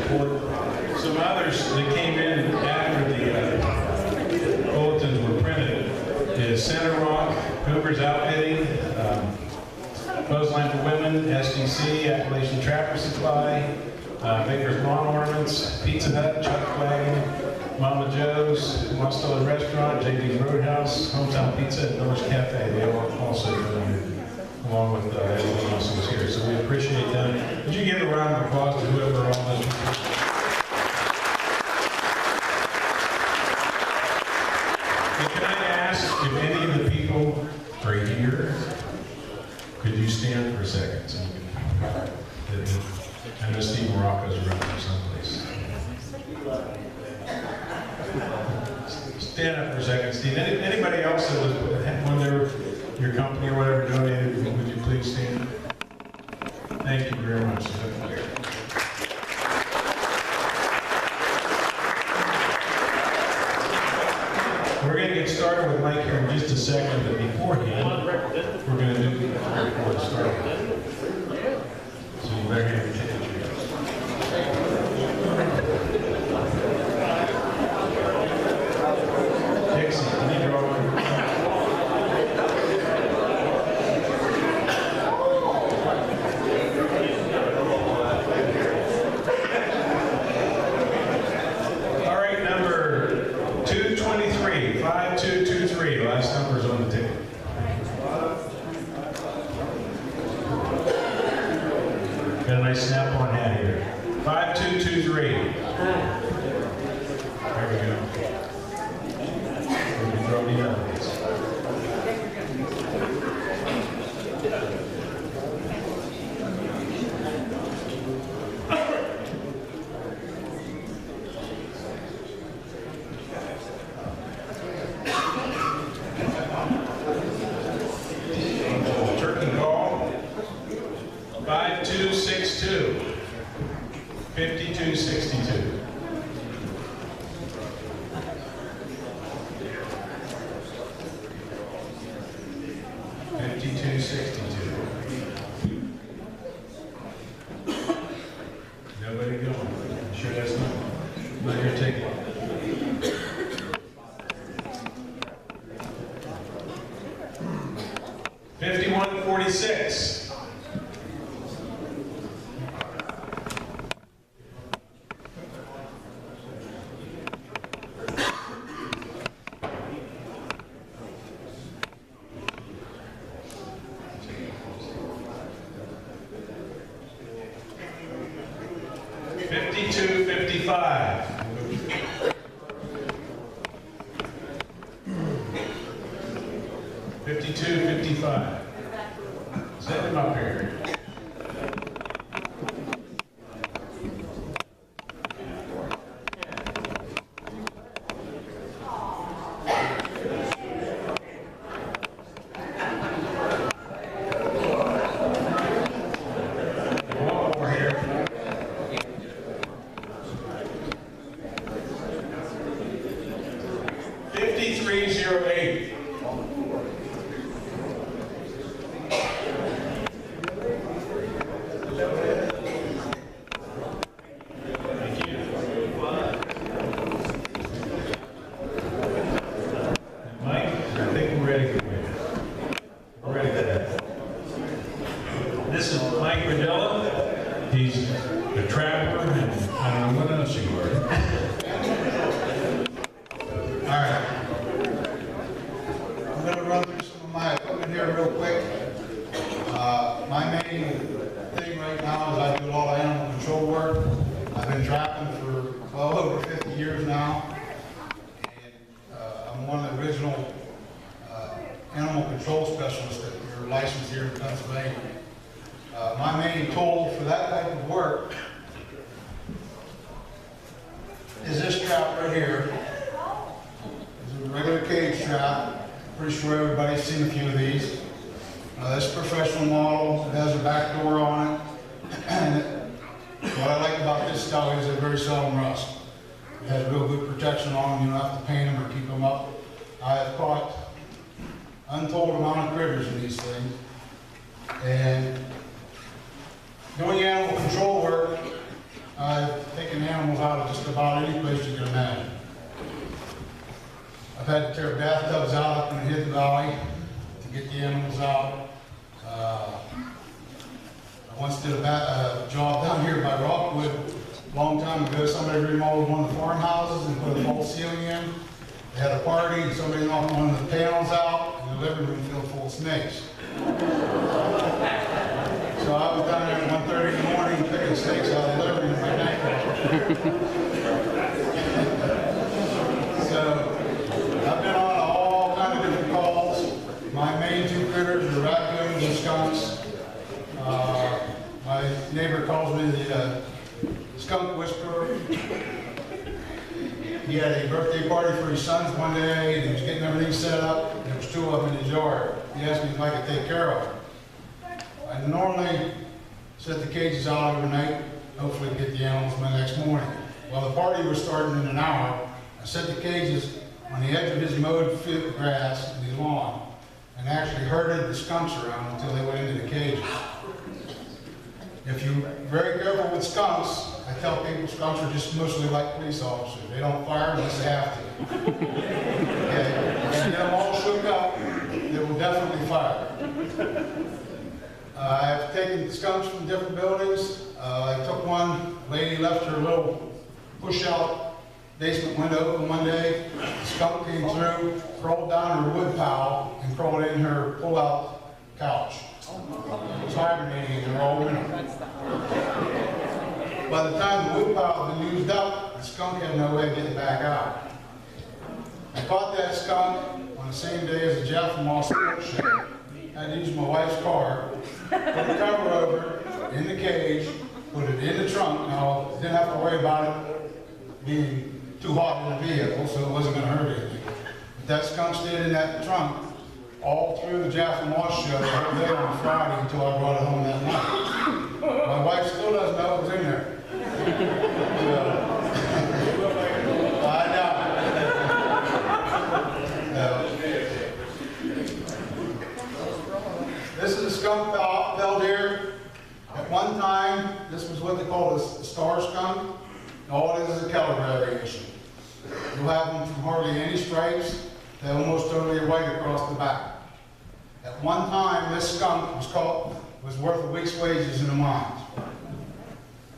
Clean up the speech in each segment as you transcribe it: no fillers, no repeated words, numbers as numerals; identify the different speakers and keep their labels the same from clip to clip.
Speaker 1: report. Some others that came in after the bulletins were printed is Center Rock, Hoover's Outfitting, Clothesline for Women, SDC, Appalachian Tractor Supply, Baker's Lawn Ornaments, Pizza Hut, Chuck Wagon, Mama Joe's, Monstella Restaurant, JD's Roadhouse, Hometown Pizza, and Village Cafe. They all also donated, along with everyone else who was here. So we appreciate them. Would you give a round of applause to whoever all this? Can I ask if any of the people are here? Could you stand for a second? So I know Steve Morocco's around here someplace. Stand up for a second, Steve. Anybody else that was, when they were, your company or whatever donated, would you please stand? Thank you very much. We're going to get started with Mike here in just a second, but beforehand, we're going to do before it starts. So you better have your attention. Dixie, can you draw one? All right, number 223, 5223. Last number's on the ticket. Got a nice snap-on hat here. 5223. There we go. We can throw the others. Turkey call. 5262. 5262. Nobody going. I'm sure that's not your ticket. $51.46. $52.55. $52.55. Set them up here. $53.08. Thank you. Mike, I think we're ready for you. We're ready for that. This is Mike Radella. He's a trapper, and I don't know what else you were. All right.
Speaker 2: I'm going to run through some of my equipment here real quick. My main thing right now is I do a lot of animal control work. I've been trapping for well over 50 years now. And I'm one of the original animal control specialists that were licensed here in Pennsylvania. My main tool for that type of work is this trap right here. It's a regular cage trap. Pretty sure everybody's seen a few of these. This professional model, it has a back door on it. And what I like about this style is it very seldom rust. It has real good protection on them. You don't have to paint them or keep them up. I have caught untold amount of critters in these things. And doing animal control work, I've taken animals out of just about any place you can imagine. I've had to tear bathtubs out up in the Hidden Valley to get the animals out. I once did a job down here by Rockwood a long time ago. Somebody remodeled one of the farmhouses and put a false ceiling in. They had a party and somebody knocked one of the panels out and the living room filled full of snakes. So I was down there at 1:30 in the morning picking snakes out of the living room right now. So I've been on all kinds of different calls. My main two critters are raccoons and skunks. My neighbor calls me the skunk whisperer. He had a birthday party for his sons one day, and he was getting everything set up, and there was two of them in his yard. He asked me if I could take care of them. I normally set the cages out overnight, hopefully get the animals by the next morning. Well, the party was starting in an hour. I set the cages on the edge of his mowed grass in his lawn, and actually herded the skunks around until they went into the cages. If you're very careful with skunks, I tell people skunks are just mostly like police officers. They don't fire unless they have to. Okay? If you get them all shook up, they will definitely fire. I've taken skunks from different buildings. I took one, a lady left her little push-out basement window open one day. The skunk came through, crawled down her wood pile, and crawled in her pull-out couch. It was hibernating in her all winter. By the time the wood pile had been used up, the skunk had no way of getting back out. I caught that skunk on the same day as the Jeff and Moss sports show. I had to use my wife's car, put the cover over in the cage, put it in the trunk. Now, I didn't have to worry about it being too hot in the vehicle, so it wasn't going to hurt anything. But that skunk stayed in that trunk all through the Jeff and Moss show the whole day on Friday until I brought it home that night. My wife still doesn't know it was in there. I know. This is a skunk belt here. At one time, this was what they called a star skunk. All it is a color variation. You'll have them from hardly any stripes to almost totally white across the back. At one time, this skunk was worth a week's wages in the mines.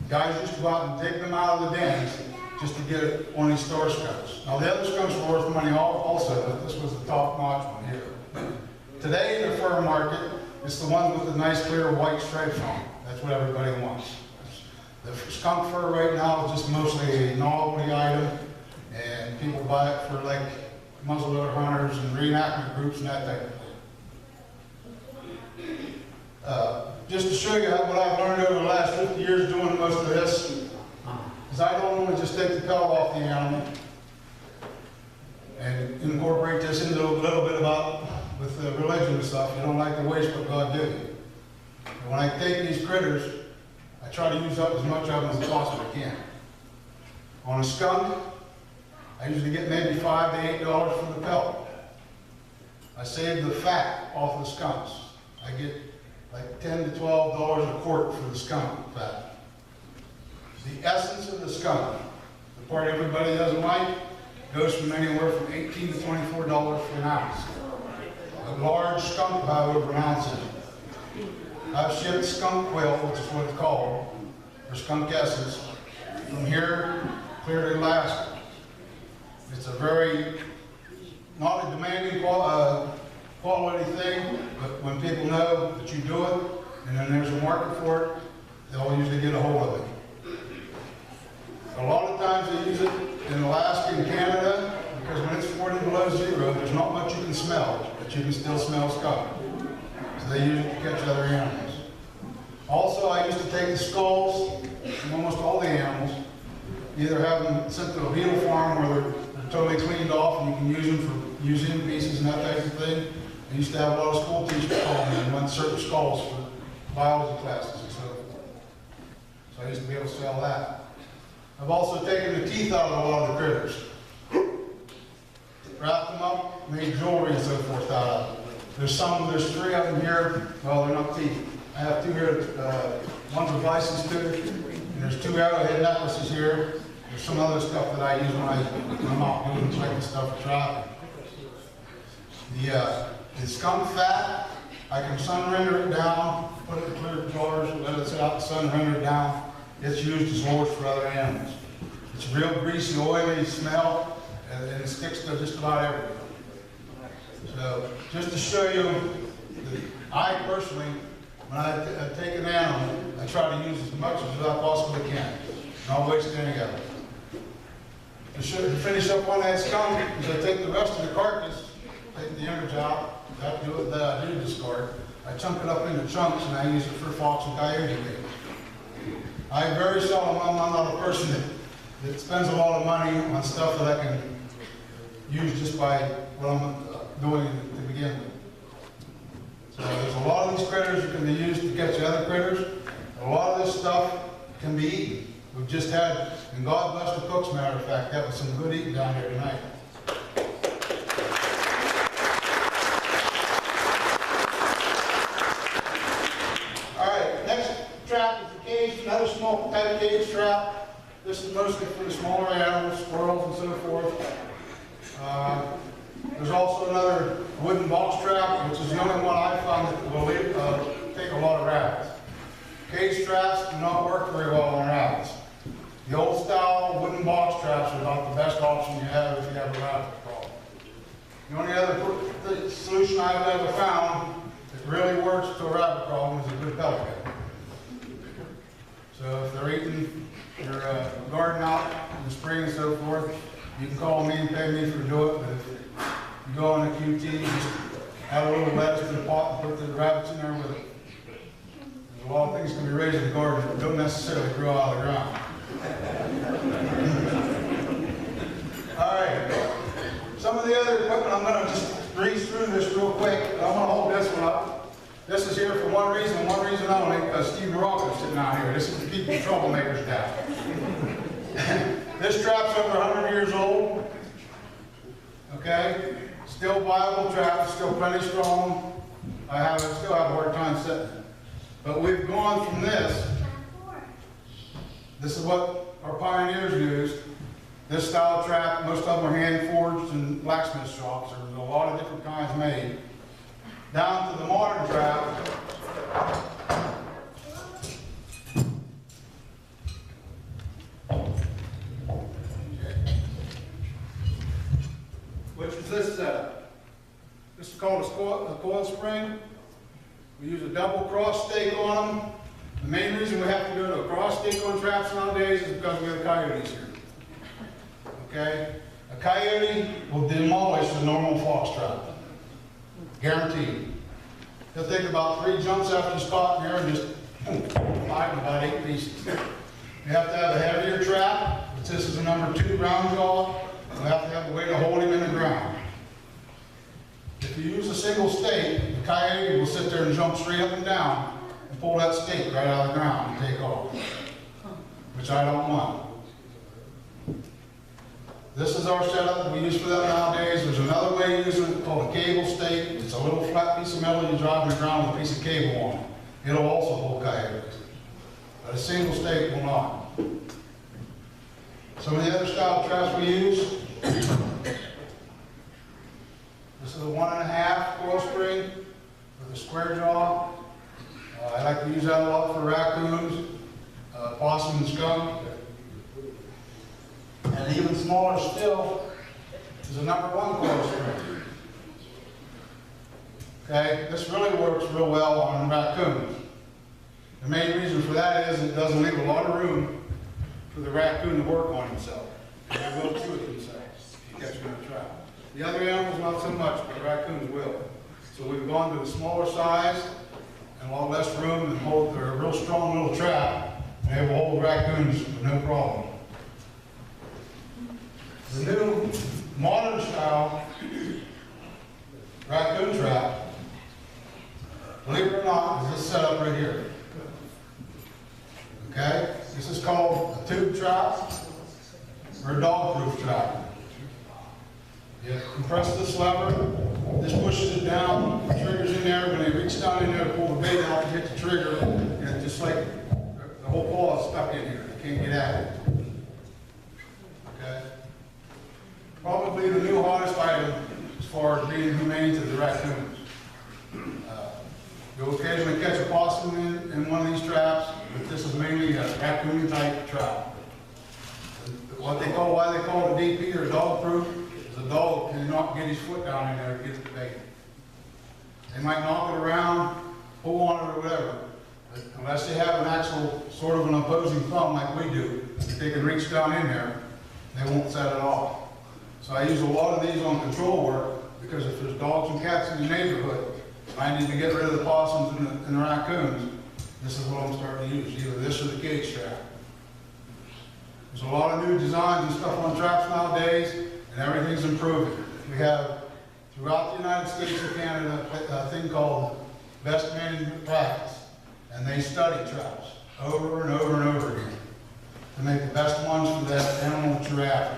Speaker 2: Guys used to go out and dig them out of the dens just to get it on these star skunks. Now, the other skunks were worth money also, but this was the top-notch one here. Today, in the fur market, it's the one with the nice clear white stripes on it. That's what everybody wants. The skunk fur right now is just mostly a novelty item, and people buy it for like muzzleloader hunters and reenactment groups and that type of thing. Just to show you what I've learned over the last 50 years doing most of this, is I don't only just take the pelt off the animal and incorporate this into a little bit about with the religion and stuff. You don't like to waste what God gave you. And when I take these critters, I try to use up as much of them as I possibly can. On a skunk, I usually get maybe $5 to $8 for the pelt. I save the fat off the skunks. I get like $10 to $12 a quart for the skunk fat. The essence of the skunk, the part everybody doesn't like, goes from anywhere from $18 to $24 for an ounce. A large skunk about over an ounce in it. I've shipped skunk quill, which is what it's called, or skunk essence, from here clear to Alaska. It's a very, not a demanding quality thing, but when people know that you do it, and then there's a market for it, they'll usually get a hold of it. A lot of times they use it in Alaska and Canada, because when it's 40 below zero, there's not much you can smell, but you can still smell skunk. So they use it to catch other animals. Also, I used to take the skulls from almost all the animals, either have them sent to a beetle farm where they're totally cleaned off and you can use them for museum pieces and that type of thing. I used to have a lot of school teachers call me and run certain skulls for biology classes and so forth. So I used to be able to sell that. I've also taken the teeth out of a lot of the critters. Wrapped them up, made jewelry and so forth out of them. There's 3 of them here. Well, they're not teeth. I have 2 here, one's with license tooth, and And there's 2 arrowhead necklaces here. There's some other stuff that I use when I'm out doing checking stuff for traffic. The skunk fat, I can sun render it down, put it in clear jars, let it sit out in the sun, render it down. It's used as oils for other animals. It's a real greasy, oily smell, and it sticks to just about everything. So, just to show you, that I personally, when I take an animal, I try to use as much as I possibly can. Not waste any of it. To finish up on that skunk, is I take the rest of the carcass, take the innards out, that I do discard. I chunk it up into chunks and I use it for fox and coyote meat. I very seldom, I'm not a person that spends a lot of money on stuff that I can use just by what I'm doing to begin with. So there's a lot of these critters that can be used to catch other critters. A lot of this stuff can be eaten. We've just had, and God bless the cooks, matter of fact, that was some good eating down here tonight. Trap is a cage, another small type of cage trap. This is mostly for the smaller animals, squirrels and so forth. There's also another wooden box trap, which is the only one I found that will take a lot of rabbits. Cage traps do not work very well on rabbits. The old style wooden box traps are about the best option you have if you have a rabbit problem. The only other solution I've ever found that really works to a rabbit problem is a good pellet gun. So if they're eating your garden out in the spring and so forth, you can call me and pay me for do it. But if you go on a QT, just add a little lettuce to the pot and put the rabbits in there with it. There's a lot of things can be raised in the garden that don't necessarily grow out of the ground. All right. Some of the other equipment, I'm going to just breeze through this real quick. I'm going to hold this one up. This is here for one reason only, because Steve Rockwood is sitting out here. This is to keep the troublemakers down. This trap's over 100 years old. Okay? Still viable trap, still plenty strong. I still have a hard time setting it. But we've gone from this. This is what our pioneers used. This style trap, most of them are hand forged in blacksmith shops. There's a lot of different kinds made. Down to the modern trap, which is this setup. This is called a coil spring. We use a double cross stake on them. The main reason we have to do a cross stake on traps nowadays is because we have coyotes here. Okay? A coyote will demolish a normal fox trap. Guaranteed. He'll take about 3 jumps after he's caught in there and just fly in about 8 pieces. You have to have a heavier trap, which this is a number 2 round jaw. You have to have a way to hold him in the ground. If you use a single stake, the coyote will sit there and jump straight up and down and pull that stake right out of the ground and take off, which I don't want. This is our setup that we use for them nowadays. There's another way of using it called a cable stake. It's a little flat piece of metal you drive in the ground with a piece of cable on it. It'll also hold coyotes. But a single stake will not. Some of the other style traps we use. This is a 1.5 coil spring with a square jaw. I like to use that a lot for raccoons, possum and skunk. And even smaller still is a number 1 coil spring. Okay, this really works real well on raccoons. The main reason for that is it doesn't leave a lot of room for the raccoon to work on himself. They will chew it themselves if you catch them in a trap. The other animals not so much, but the raccoons will. So we've gone to the smaller size and a lot less room and hold a real strong little trap, and they will hold raccoons with no problem. The new modern style raccoon trap, believe it or not, is this setup right here. Okay? This is called a tube trap or a dog-proof trap. You compress this lever, this pushes it down, the trigger's in there. When they reach down in there to pull the bait out, you hit the trigger, and it's just like the whole paw is stuck in here. can't get at it. Okay? Probably the new hottest item as far as being humane to the raccoons. You'll occasionally catch a possum in one of these traps, but this is mainly a raccoon type trap. Why they call it DP or dog proof is a dog cannot get his foot down in there to get the bait. They might knock it around, pull on it or whatever, but unless they have an actual sort of an opposing thumb like we do, if they can reach down in there, they won't set it off. So I use a lot of these on control work because if there's dogs and cats in the neighborhood, I need to get rid of the possums and the raccoons. This is what I'm starting to use, either this or the cage trap. There's a lot of new designs and stuff on traps nowadays, and everything's improving. We have, throughout the United States and Canada, a thing called Best Management Practice, and they study traps over and over and over again to make the best ones for that animal that you're after.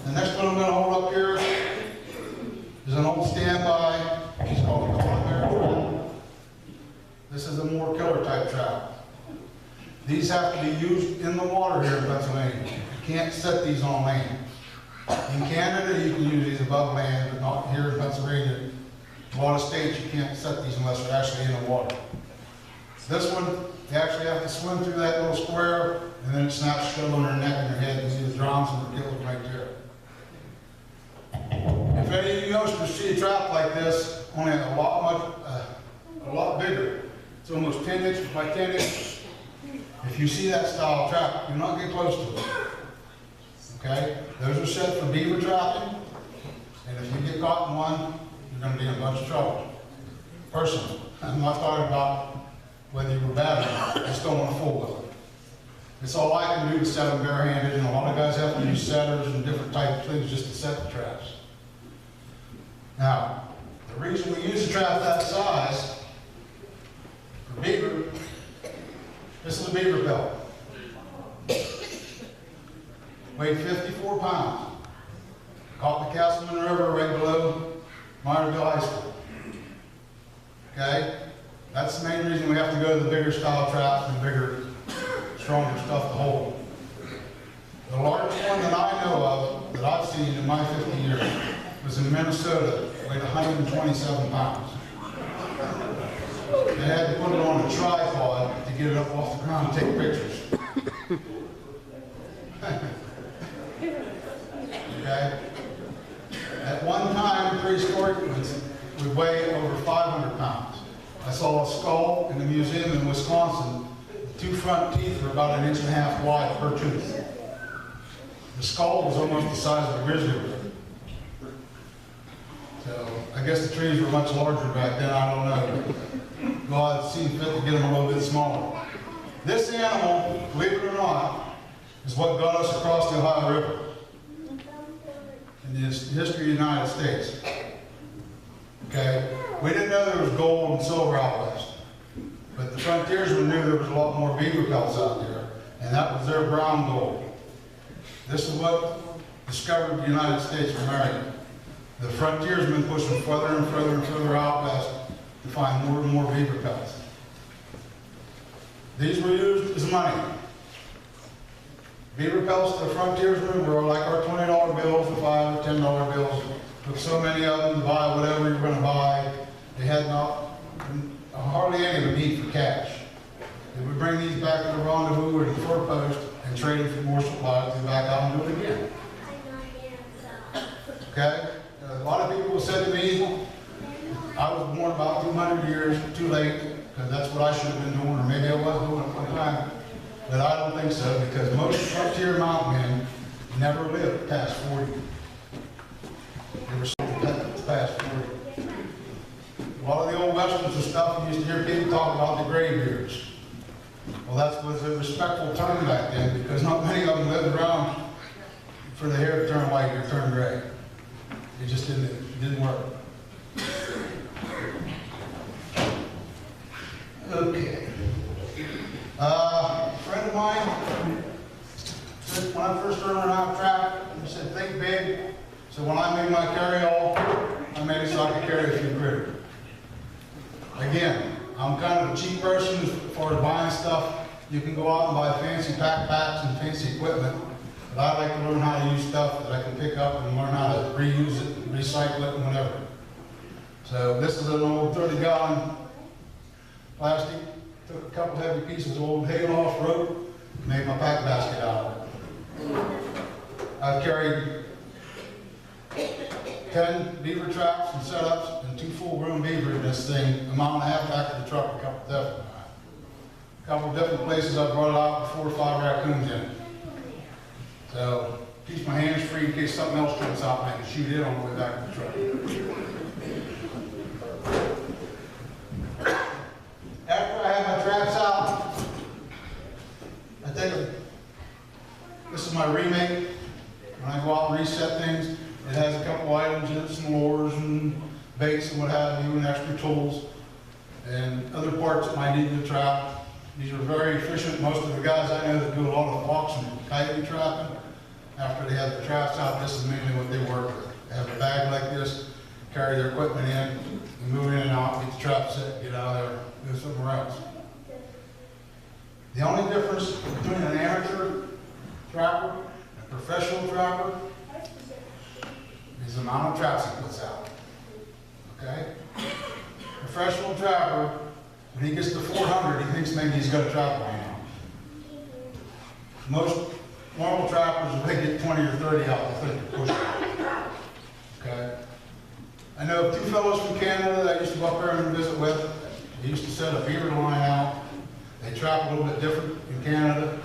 Speaker 2: The next one I'm going to hold up here is an old standby. It's called a trap. This is a more killer type trap. These have to be used in the water here in Pennsylvania. You can't set these on land. In Canada, you can use these above land, but not here in Pennsylvania. In a lot of states, you can't set these unless they're actually in the water. This one, you actually have to swim through that little square, and then it snaps shut on their neck and their head, and either drowns them or kills them right there. If any of you youngsters see a trap like this, only a lot bigger, it's almost 10 inches by 10 inches. If you see that style trap, do not get close to it. Okay? Those are set for beaver trapping, and if you get caught in one, you're going to be in a bunch of trouble. Personally, I'm not talking about whether you were bad or not. I just don't want to fool with it. It's all I can do to set them barehanded, and a lot of guys have to use setters and different types of things just to set the traps. Now, the reason we use a trap that size for beaver, this is a beaver pelt. Weighed 54 pounds. Caught the Castleman River right below Myersville High School. Okay? That's the main reason we have to go to the bigger style traps and bigger, stronger stuff to hold. The largest one that I know of, that I've seen in my 50 years, was in Minnesota, weighed 127 pounds. They had to put it on a tripod to get it up off the ground and take pictures. Okay? At one time, prehistoric would weigh over 500 pounds. I saw a skull in a museum in Wisconsin. The two front teeth were about 1.5 inches wide per tooth. The skull was almost the size of a grizzly bear. So I guess the trees were much larger back then, I don't know. God seemed fit to get them a little bit smaller. This animal, believe it or not, is what got us across the Ohio River in the history of the United States. Okay? We didn't know there was gold and silver out west. But the frontiersmen knew there was a lot more beaver pelts out there, and that was their brown gold. This is what discovered the United States of America. The frontiersmen pushed them further and further and further out west to find more and more beaver pelts. These were used as money. Beaver pelts to the frontiersmen were like our $20 bills, the $5 or $10 bills. Took so many of them to buy whatever you were going to buy. They had hardly any of them need for cash. They would bring these back to the rendezvous or to the fur post and trade them for more supplies to back out and do it again. Okay? A lot of people said to me, I was born about 200 years too late, because that's what I should have been doing, or maybe I was doing it one time. But I don't think so, because most frontier mountain men never lived past 40. They were past 40. A lot of the old westerns and stuff, you used to hear people talk about the graybeards. Well, that was a respectful term back then, because not many of them lived around for the hair to turn white or turn gray. It just didn't work. Okay. A friend of mine said when I first learned how to trap, he said, think big. So when I made my carry-all, I made it so I could carry a few critters. Again, I'm kind of a cheap person as far as buying stuff. You can go out and buy fancy backpacks and fancy equipment, but I like to learn how to use stuff that I can pick up and learn how to reuse it, and recycle it, and whatever. So this is an old 30-gallon plastic. Took a couple heavy pieces of old hay-loft rope, made my pack basket out of it. I've carried 10 beaver traps and setups and 2 full-grown beaver in this thing, a mile and a half back to the truck a couple different places I brought it out with 4 or 5 raccoons in it. So, keeps my hands free in case something else jumps out and I can shoot it on the way back to the truck. After I have my traps out, I take this is my remake. When I go out and reset things, it has a couple items in it, some lures and baits and what have you, and extra tools, and other parts that might need in the trap. These are very efficient. Most of the guys I know that do a lot of fox and coyote trapping, after they have the traps out, this is mainly what they work with. They have a bag like this, carry their equipment in, and move in and out, get the trap set, get out of there, go somewhere else. The only difference between an amateur trapper and a professional trapper is the amount of traps he puts out. Okay? Professional trapper, when he gets to 400, he thinks maybe he's got a trap by now. Most normal trappers, if they get 20 or 30 out, they think they're pushing. Okay? I know 2 fellows from Canada that I used to go up there and visit with. They used to set a beaver line out. They trap a little bit different in Canada.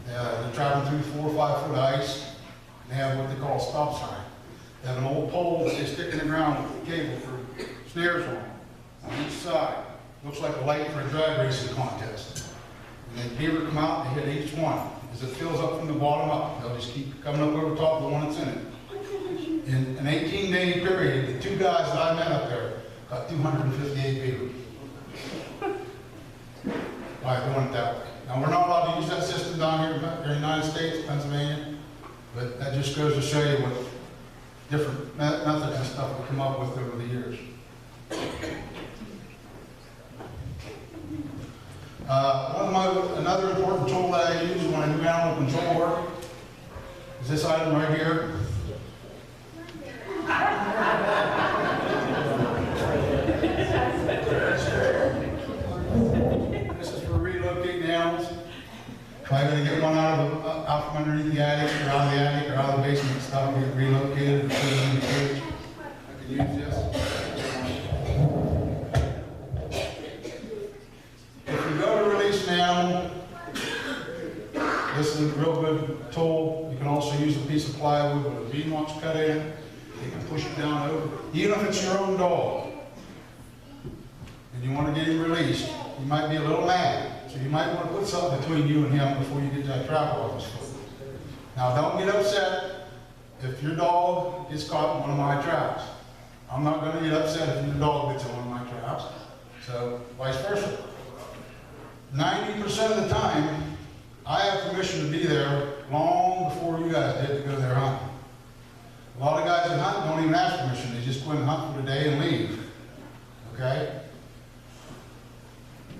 Speaker 2: They're trapping through 4 or 5 foot ice. And they have what they call a stop sign. They have an old pole that they stick in the ground with a cable for snares on each side. Looks like a light for a drag racing contest. And then beaver come out and they hit each one. As it fills up from the bottom up, they'll just keep coming up over top of the one that's in it. In an 18-day period, the 2 guys that I met up there got 258 beaver. By doing it that way. Now, we're not allowed to use that system down here in the United States, Pennsylvania, but that just goes to show you what different methods and stuff we come up with over the years. Another important tool that I use when I do animal control work is this item right here. This is for relocating animals. If I'm going to get one out from underneath the attic or out of the attic or out of the basement and stuff, get relocated and put it in the cage, I can use this. This is a real good tool. You can also use a piece of plywood with a beam notch cut in. You can push it down over. Even if it's your own dog and you want to get him released, you might be a little mad. So you might want to put something between you and him before you get that trap off his foot. Now don't get upset if your dog gets caught in one of my traps. I'm not going to get upset if your dog gets in one of my traps. So vice versa. 90% of the time, I have permission to be there long before you guys did to go there hunting. A lot of guys that hunt don't even ask permission. They just go in and hunt for the day and leave. Okay?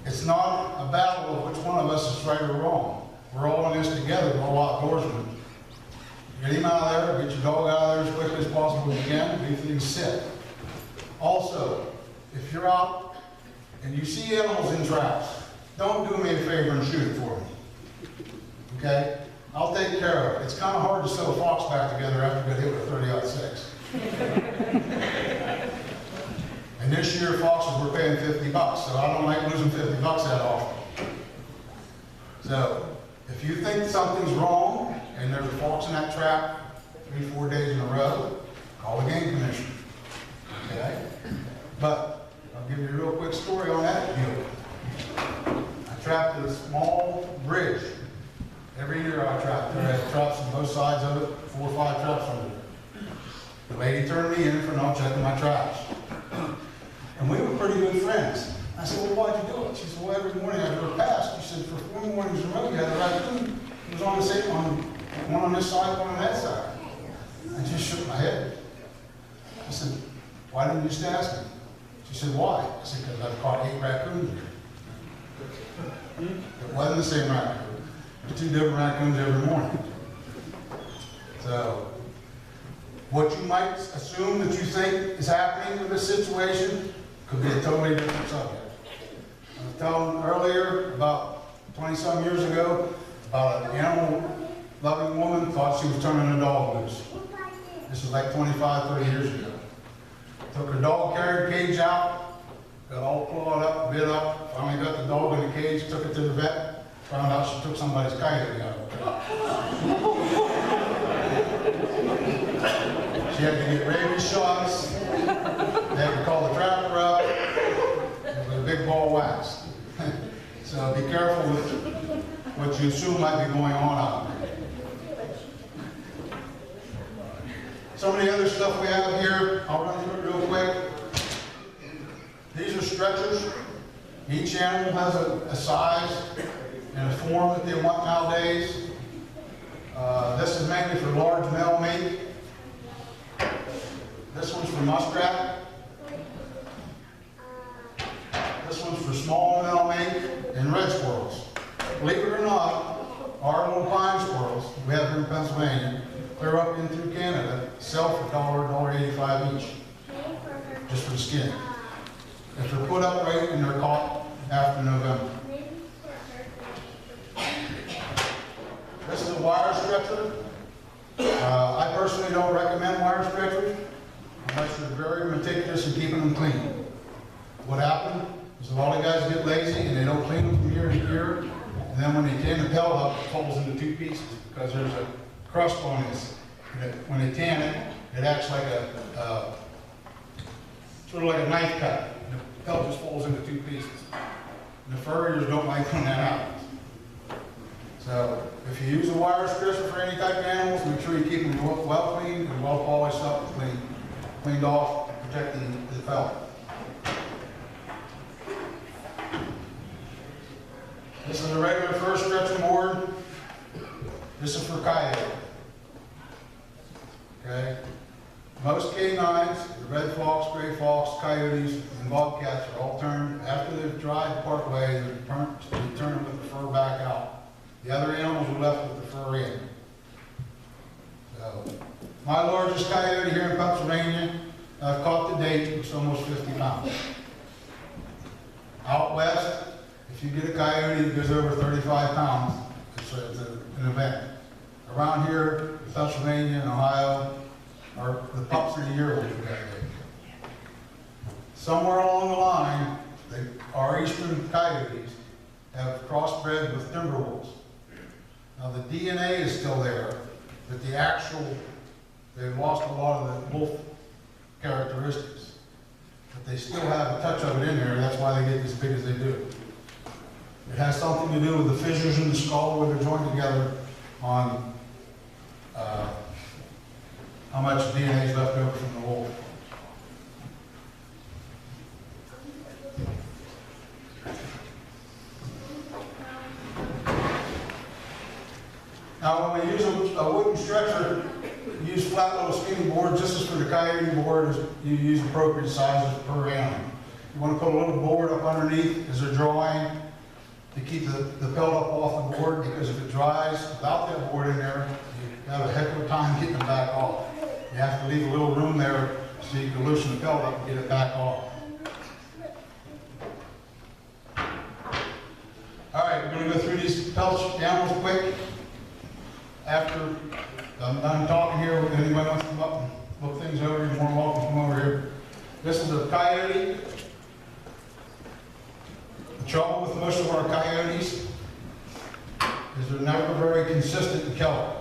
Speaker 2: It's not a battle of which one of us is right or wrong. We're all in this together. We're all outdoorsmen. Get him out of there. Get your dog out of there as quickly as possible if you can. Do things sit. Also, if you're out and you see animals in traps, don't do me a favor and shoot it for me. Okay? I'll take care of it. It's kind of hard to sew a fox back together after you got hit with a 30-06. And this year, foxes were paying $50, so I don't like losing $50 that often. So, if you think something's wrong and there's a fox in that trap 3-4 days in a row, call the game commission. Okay? But I'll give you a real quick story on that deal. I trapped a small bridge. Every year I trapped. There had traps on both sides of it, 4 or 5 traps under there. The lady turned me in for not checking my traps. And we were pretty good friends. I said, well, why'd you do it? She said, well, every morning I drove past. She said, for 4 mornings in a row, you had a raccoon. It was on the same one on this side, one on that side. I just shook my head. I said, why didn't you just ask me? She said, why? I said, because I've caught 8 raccoons here. It wasn't the same raccoon. Two different raccoons every morning. So, what you might assume that you think is happening with this situation could be a totally different subject. I was telling earlier, about 20-some years ago, about an animal-loving woman thought she was turning a dog loose. This was like 25, 30 years ago. Took her dog carrier cage out, got all clawed up, bit up, finally got the dog in the cage, took it to the vet, found out she took somebody's coyote out of it. She had to get rabies shots, they had to call the trapper up, it was a big ball of wax. So be careful with what you assume might be going on out there. Some of the other stuff we have here, I'll run through it real quick. These are stretchers. Each animal has a size and a form that they want nowadays. This is mainly for large male meat. This one's for muskrat. This one's for small male meat and red squirrels. Believe it or not, our little pine squirrels we have here in Pennsylvania, clear up in through Canada, sell for $1.85 each, just for the skin. If they're put upright and they're caught after November. This is a wire stretcher. I personally don't recommend wire stretchers unless you're very meticulous in keeping them clean. What happened is a lot of guys get lazy and they don't clean them from year to year, and then when they tan the pelt up, it falls into two pieces because there's a crust on this. When they tan it, it acts like a sort of like a knife cut. The pelt just falls into two pieces. And the furriers don't like when that happens. So if you use a wire stretcher for any type of animals, make sure you keep them well cleaned and well polished up and cleaned off, protecting the pelt. This is a regular fur stretching board. This is for coyote. Okay? Most canines, the red fox, gray fox, coyotes, and bobcats are all turned, after they've dried part way, they turn with the fur back out. The other animals are left with the fur in. So, my largest coyote here in Pennsylvania, I've caught to date, was almost 50 pounds. Out west, if you get a coyote that goes over 35 pounds, it's an event. Around here, in Pennsylvania and Ohio, the pups of the year will do that. Somewhere along the line, our eastern coyotes have crossbred with timber wolves. Now the DNA is still there, but they've lost a lot of the wolf characteristics. But they still have a touch of it in there, and that's why they get as big as they do. It has something to do with the fissures in the skull where they're joined together on how much DNA is left over from the wolf. Now when we use a wooden stretcher, you use flat little skinny boards. This is for the coyote board. You use appropriate sizes per animal. You want to put a little board up underneath as they're drawing to keep the pelt up off the board, because if it dries without that board in there, you have a heck of a time getting it back off. You have to leave a little room there so you can loosen the pelt up and get it back off. All right, we're going to go through these pelts animals quick. After I'm done talking here, if anybody wants to come up and look things over, you're more than welcome to come over here. This is a coyote. The trouble with most of our coyotes is they're never very consistent in color.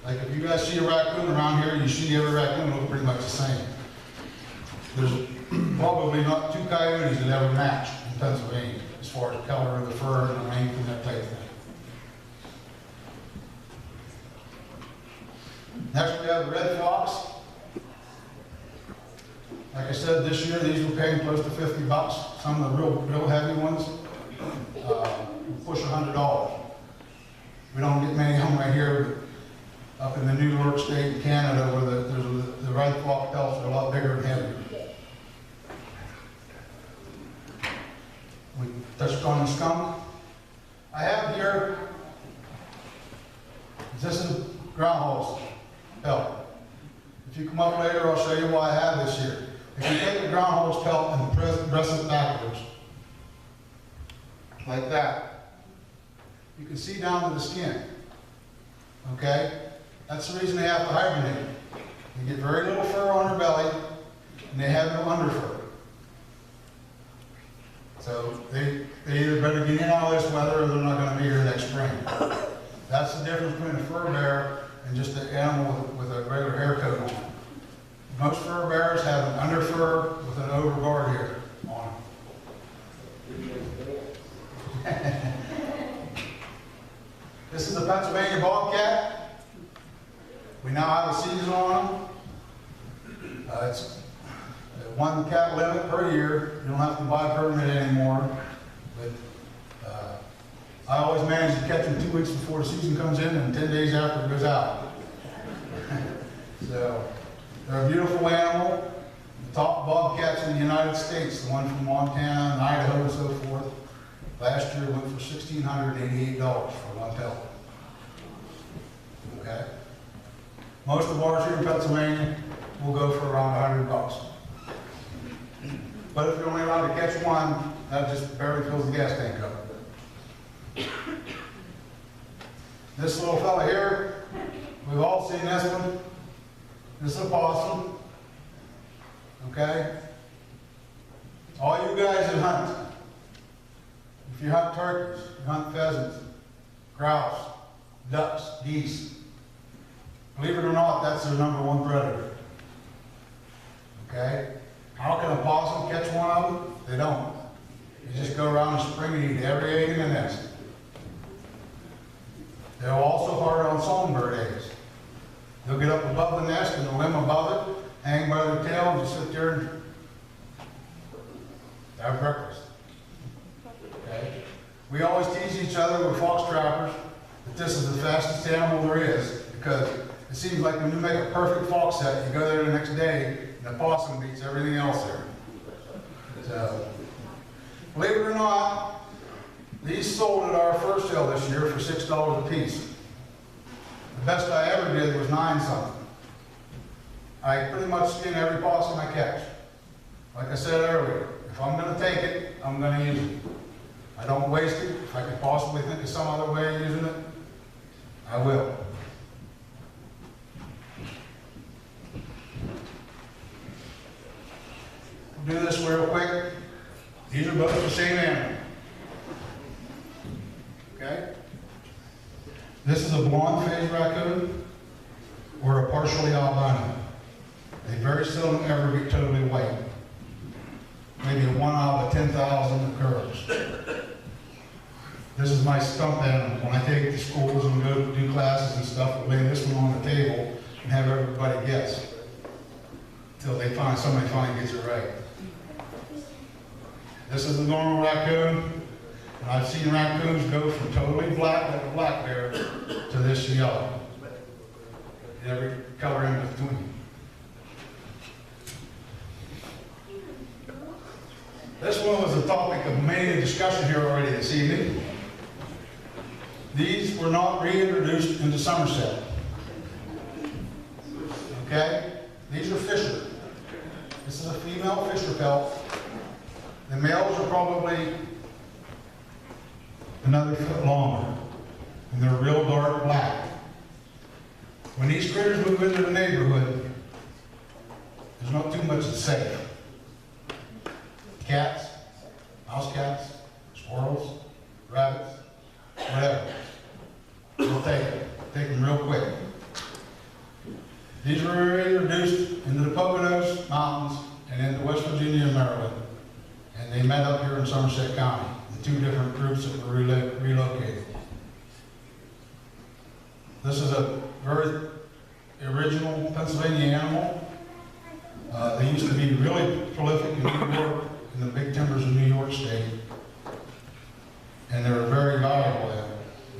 Speaker 2: Like if you guys see a raccoon around here, you see every raccoon look pretty much the same. There's probably not two coyotes that ever match in Pennsylvania as far as color of the fur and the length and that type of thing. Next we have the red fox. Like I said, this year these were paying close to $50. Some of the real heavy ones push $100. We don't get many of them right here, but up in the New York State and Canada, where the red fox pelts are a lot bigger and heavier. We touched on the skunk. I have here, this is groundhog's pelt. If you come up later, I'll show you why I have this here. If you take the groundhog's pelt and press it backwards, like that, you can see down to the skin. Okay? That's the reason they have to hibernate. They get very little fur on their belly, and they have no underfur. So they either better get in out of this weather or they're not going to be here next spring. That's the difference between a fur bear and just an animal with a regular hair coat on. Most fur bears have an underfur with an overguard here on them. This is the Pennsylvania bobcat. We now have a season on them. It's one cat limit per year. You don't have to buy a permit anymore. But I always manage to catch them 2 weeks before the season comes in and 10 days after it goes out. So they're a beautiful animal. The top bobcats in the United States, the one from Montana and Idaho and so forth, last year went for $1,688 for one pelt. Okay? Most of ours here in Pennsylvania will go for around $100. But if you're only allowed to catch one, that just barely fills the gas tank up. This little fella here, we've all seen this one. This is a possum. Okay? All you guys that hunt, if you hunt turkeys, you hunt pheasants, grouse, ducks, geese, believe it or not, that's their #1 predator. Okay? How can a possum catch one of them? They don't. They just go around and spring and eat every egg in the nest. They're also hard on songbird eggs. They'll get up above the nest and the limb above it, hang by their tail, and just sit there and have breakfast. Okay? We always tease each other with fox trappers that this is the fastest animal there is, because it seems like when you make a perfect fox set, you go there the next day, and the possum beats everything else there. So, believe it or not, these sold at our first sale this year for $6 a piece. The best I ever did was 9 something. I pretty much skin every possum I catch. Like I said earlier, if I'm going to take it, I'm going to use it. I don't waste it. If I could possibly think of some other way of using it, I will. We'll do this real quick. These are both the same animal. Okay? This is a blonde phased raccoon or a partially albino. They very seldom ever get totally white. Maybe 1 out of 10,000 occurs. This is my stump animal. When I take it to schools and go to do classes and stuff, I'll lay this one on the table and have everybody guess until somebody finally gets it right. This is a normal raccoon. And I've seen raccoons go from totally black, like a black bear, to this yellow. Every color in between. This one was the topic of many discussion here already this evening. These were not reintroduced into Somerset. Okay? These are Fisher. This is a female Fisher pelt. The males are probably another foot longer, and they're real dark black. When these critters move into the neighborhood, there's not too much to say. Cats, house cats, squirrels, rabbits, whatever. We'll take it. Take them real quick. These were introduced into the Poconos Mountains and into West Virginia and Maryland. And they met up here in Somerset County, the 2 different groups that were relocated. This is a very original Pennsylvania animal. They used to be really prolific in New York, in the big timbers of New York State. And they were very valuable there.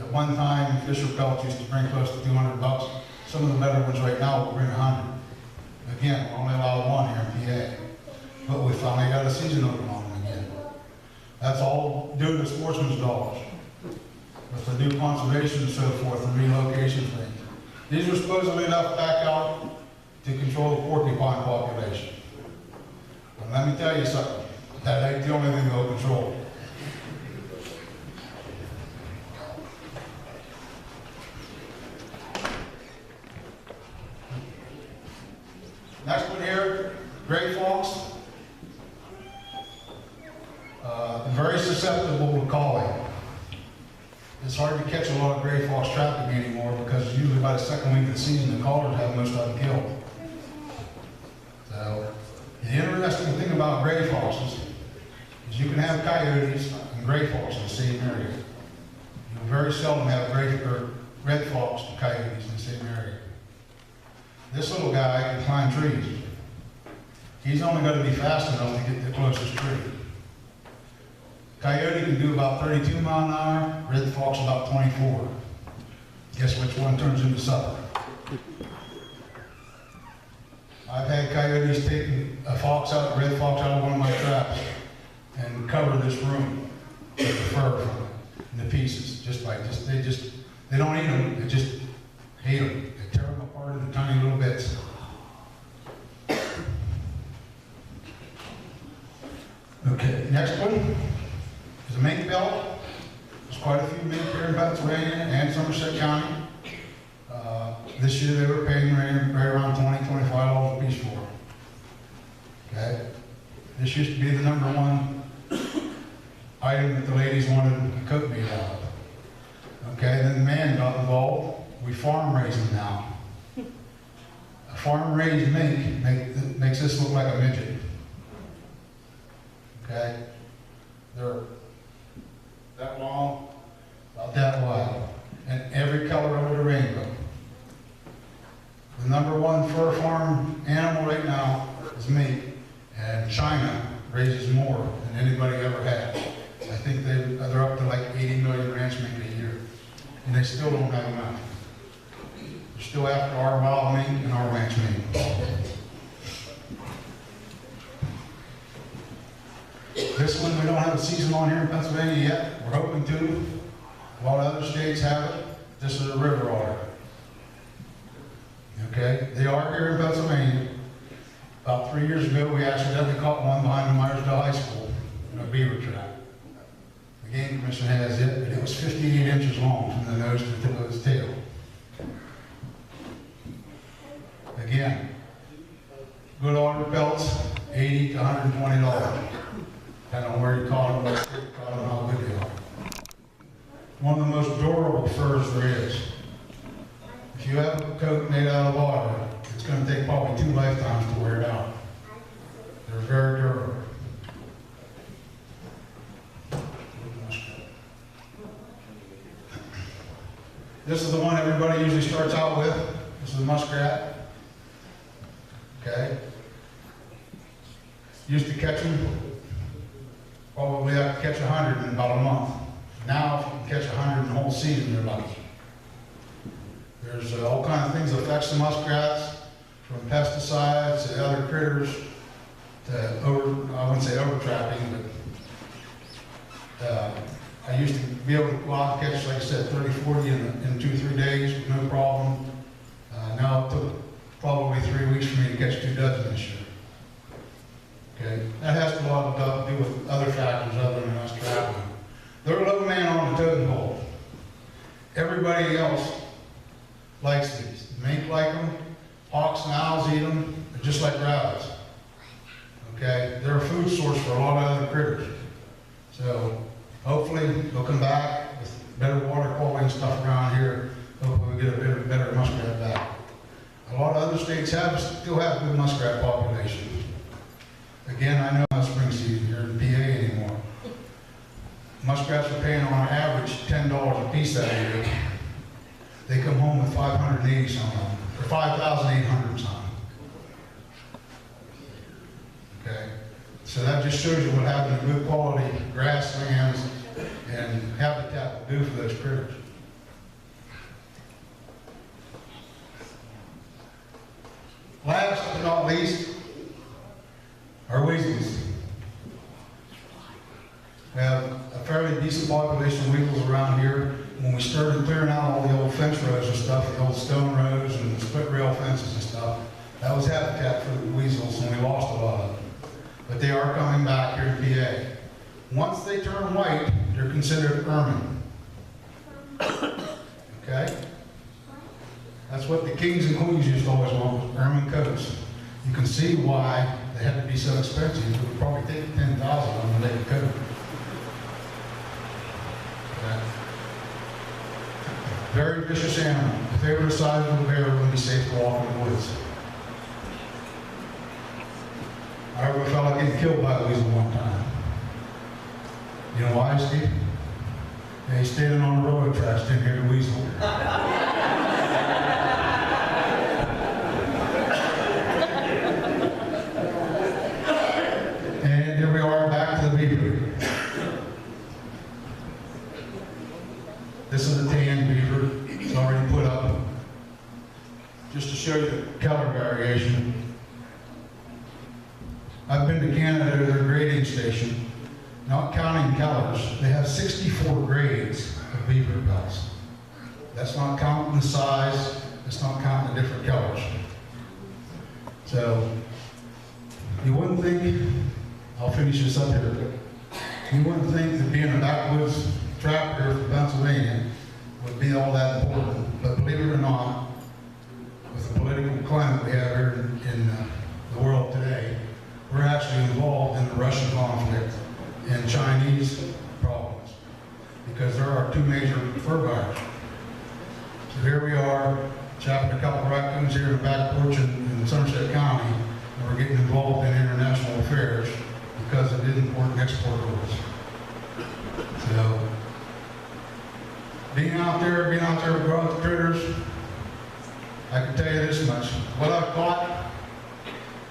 Speaker 2: At one time, Fisher pelts used to bring close to $200. Some of the better ones right now will bring 100. Again, we're only allowed 1 here in PA. But we finally got a season open on them again. That's all due to sportsman's dollars. With the new conservation and so forth, and relocation things. These were supposedly enough back out to control the porcupine population. And let me tell you something, that ain't the only thing they'll control. Next one here, gray fox. Very susceptible to calling. It's hard to catch a lot of gray fox trapping anymore because usually by the second week of the season, the callers have most of them killed. So, the interesting thing about gray foxes is you can have coyotes and gray fox in the same area. You very seldom have red fox and coyotes in the same area. This little guy can climb trees. He's only got to be fast enough to get to the closest tree. Coyote can do about 32 miles an hour, red fox about 24. Guess which one turns into supper? I've had coyotes taking a fox out, a red fox out of one of my traps and cover this room with the fur from it, in the pieces, they don't eat them, they just hate them. They tear them apart into tiny little bits. Okay, next one is a mink belt. There's quite a few mink here in Pennsylvania and Somerset County. This year they were paying right around $20, $25 a piece for them. Okay? This used to be the number one item that the ladies wanted a coat made out of. Okay, then the man got involved. We farm raise them now. A farm raised mink makes this look like a midget. Okay? They're that long, about that wide, and every color over the rainbow. The number one fur farm animal right now is mink, and China raises more than anybody ever has. I think they're up to like 80 million ranch mink a year, and they still don't have enough. They're still after our wild mink and our ranch mink. This one we don't have a season on here in Pennsylvania yet. We're hoping to. A lot of other states have it. This is a river otter. Okay, they are here in Pennsylvania. About 3 years ago, we accidentally caught one behind the Myersdale High School in a beaver trap. The Game Commission has it, but it was 58 inches long from the nose to the tip of his tail. Again, good otter pelts, $80 to $120. Depending on where you caught them, what state you caught them, how good they are. One of the most durable furs there is. If you have a coat made out of otter, it's going to take probably 2 lifetimes to wear it out. They're very durable. This is the one everybody usually starts out with. This is a muskrat. Okay. Used to catch them. Probably have to catch 100 in about a month. Now, if you can catch 100 in the whole season, you're lucky. There's all kinds of things that affects the muskrats, from pesticides to other critters, to I wouldn't say over-trapping, but I used to be able to go out and catch, like I said, 30, 40 in 2, 3 days with no problem. Now it took probably 3 weeks for me to catch 2 dozen this year. Okay, that has a lot to do with other factors other than us trapping. They're a low man on the totem pole. Everybody else likes these. Mink like them, hawks and owls eat them. They're just like rabbits. Okay, they're a food source for a lot of other critters. So hopefully they'll come back with better water quality and stuff around here. Hopefully we get a better muskrat back. A lot of other states still have good muskrat populations. Again, I know not spring season here in PA anymore. Muskrats are paying on average $10 a piece that year. They come home with 580 some of them, or 5,800 some. Okay, so that just shows you what having a good quality grasslands and habitat will do for those critters. Last but not least, are weasels. We have we started clearing out all the old fence rows and stuff, the old stone rows and split rail fences and stuff. That was habitat for the weasels, and we lost a lot of them. But they are coming back here in PA. Once they turn white, they're considered ermine. Okay? That's what the kings and queens used to always want, ermine coats. You can see why they had to be so expensive. It would probably take 10,000 on them to make a coat. Okay. Very vicious animal. If they were the size of a bear, it wouldn't be safe to walk in the woods. I remember a fella getting killed by a weasel one time. You know why, Steve? Yeah, he's standing on the railroad tracks, didn't hear the weasel. And here we are back to the beaver. This is a tan beaver. It's already put up. Just to show you the color variation. I've been to Canada to their grading station. Not counting colors, they have 64 grades of beaver pelts. That's not counting the size, that's not counting the different colors. So, you wouldn't think, I'll finish this up here, but you wouldn't think that being a backwoods trapper from Pennsylvania would be all that important. But believe it or not, with the political climate we have here in the world today, we're actually involved in the Russian conflict and Chinese problems, because there are two major fur buyers. So here we are, chopping a couple of raccoons here in the back porch in Somerset County, and we're getting involved in international affairs because of import and export rules. So, being out there with growth critters, I can tell you this much. What I've caught,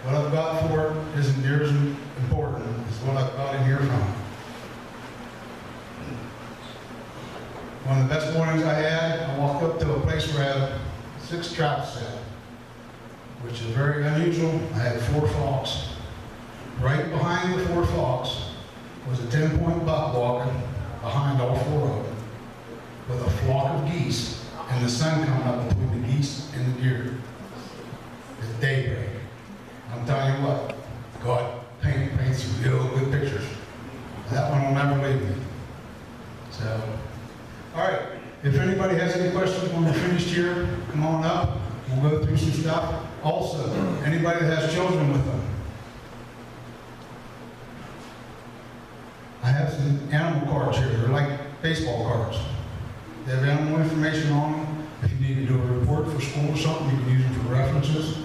Speaker 2: what I've got for it isn't near as important as what I've got in here from it. One of the best mornings I had, I walked up to a place where I had 6 traps set, which is very unusual. I had 4 fox. Right behind the 4 fox was a 10-point buck walking behind all 4 of them with a flock of geese, and the sun coming up between the geese and the deer. It's daybreak. I'm telling you what, God paints real good pictures. That one will never leave me. So, all right, if anybody has any questions when we're finished here, come on up. We'll go through some stuff. Also, anybody that has children with them, I have some animal cards here. They're like baseball cards. They have animal information on them. If you need to do a report for school or something, you can use them for references.